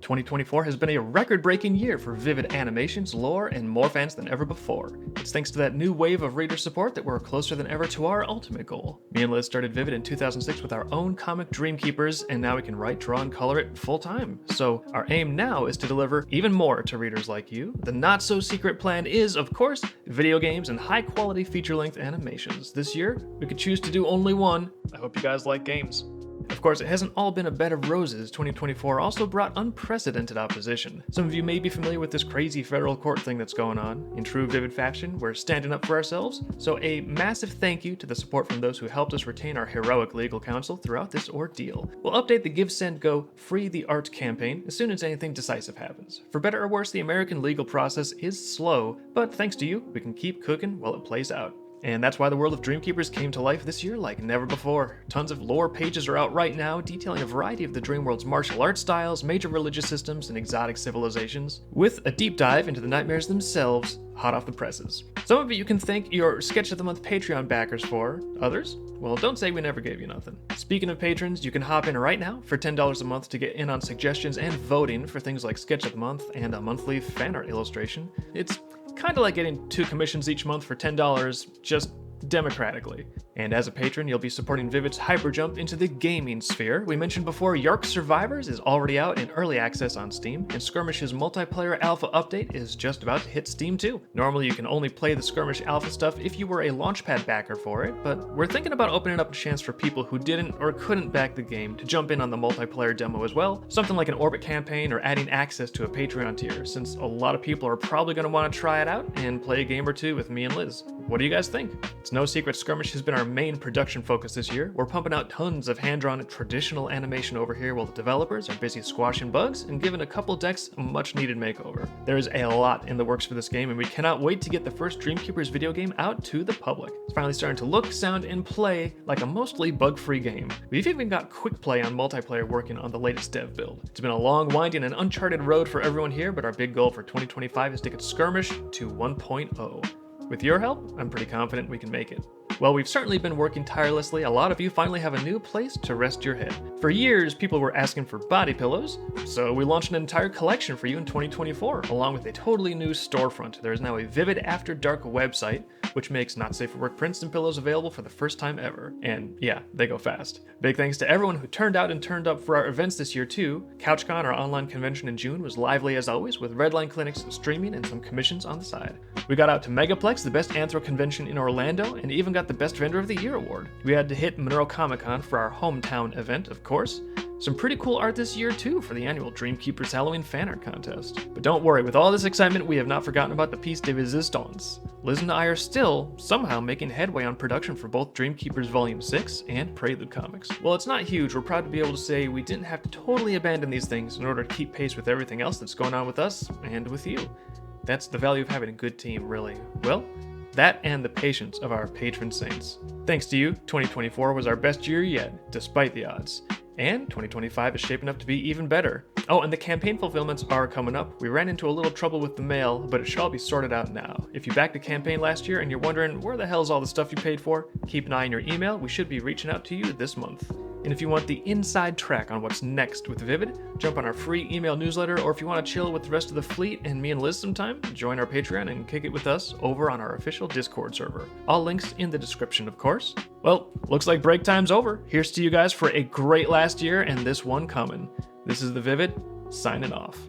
2024 has been a record-breaking year for Vivid animations, lore, and more fans than ever before. It's thanks to that new wave of reader support that we're closer than ever to our ultimate goal. Me and Liz started Vivid in 2006 with our own comic Dreamkeepers, and now we can write, draw, and color it full-time. So our aim now is to deliver even more to readers like you. The not-so-secret plan is, of course, video games and high-quality feature-length animations. This year, we could choose to do only one. I hope you guys like games. Of course, it hasn't all been a bed of roses. 2024 also brought unprecedented opposition. Some of you may be familiar with this crazy federal court thing that's going on. In true Vivid fashion, we're standing up for ourselves. So a massive thank you to the support from those who helped us retain our heroic legal counsel throughout this ordeal. We'll update the Give, Send, Go, Free the Art campaign as soon as anything decisive happens. For better or worse, the American legal process is slow, but thanks to you, we can keep cooking while it plays out. And that's why the world of Dreamkeepers came to life this year like never before. Tons of lore pages are out right now detailing a variety of the Dreamworld's martial art styles, major religious systems, and exotic civilizations, with a deep dive into the nightmares themselves, hot off the presses. Some of it you can thank your Sketch of the Month Patreon backers for. Others? Well, don't say we never gave you nothing. Speaking of patrons, you can hop in right now for $10 a month to get in on suggestions and voting for things like Sketch of the Month and a monthly fan art illustration. It's kind of like getting 2 commissions each month for $10, just democratically. And as a patron, you'll be supporting Vivid's hyperjump into the gaming sphere. We mentioned before, Yark Survivors is already out in early access on Steam, and Skirmish's multiplayer alpha update is just about to hit Steam too. Normally you can only play the Skirmish alpha stuff if you were a Launchpad backer for it, but we're thinking about opening up a chance for people who didn't or couldn't back the game to jump in on the multiplayer demo as well, something like an Orbit campaign or adding access to a Patreon tier, since a lot of people are probably going to want to try it out and play a game or two with me and Liz. What do you guys think? It's no secret Skirmish has been our main production focus this year. We're pumping out tons of hand-drawn traditional animation over here while the developers are busy squashing bugs and giving a couple decks a much-needed makeover. There is a lot in the works for this game, and we cannot wait to get the first Dreamkeepers video game out to the public. It's finally starting to look, sound, and play like a mostly bug-free game. We've even got quick play on multiplayer working on the latest dev build. It's been a long, winding, and uncharted road for everyone here, but our big goal for 2025 is to get Skirmish to 1.0. With your help, I'm pretty confident we can make it. Well, we've certainly been working tirelessly. A lot of you finally have a new place to rest your head. For years, people were asking for body pillows, so we launched an entire collection for you in 2024, along with a totally new storefront. There is now a Vivid After Dark website, which makes not safe for work prints and pillows available for the first time ever. And yeah, they go fast. Big thanks to everyone who turned out and turned up for our events this year too. CouchCon, our online convention in June, was lively as always, with Redline Clinics streaming and some commissions on the side. We got out to Megaplex, the best anthro convention in Orlando, and even got the Best Vendor of the Year award. We had to hit Monroe Comic Con for our hometown event, of course. Some pretty cool art this year too for the annual Dreamkeepers Halloween fan art contest. But don't worry, with all this excitement, we have not forgotten about the piece de resistance. Liz and I are still, somehow, making headway on production for both Dreamkeepers Volume 6 and Prelude Comics. While it's not huge, we're proud to be able to say we didn't have to totally abandon these things in order to keep pace with everything else that's going on with us and with you. That's the value of having a good team, really. Well, that and the patience of our patron saints. Thanks to you, 2024 was our best year yet, despite the odds. And 2025 is shaping up to be even better. Oh, and the campaign fulfillments are coming up. We ran into a little trouble with the mail, but it should all be sorted out now. If you backed the campaign last year and you're wondering where the hell is all the stuff you paid for, keep an eye on your email. We should be reaching out to you this month. And if you want the inside track on what's next with Vivid, jump on our free email newsletter, or if you want to chill with the rest of the fleet and me and Liz sometime, join our Patreon and kick it with us over on our official Discord server. All links in the description, of course. Well, looks like break time's over. Here's to you guys for a great last year and this one coming. This is the Vivid, signing off.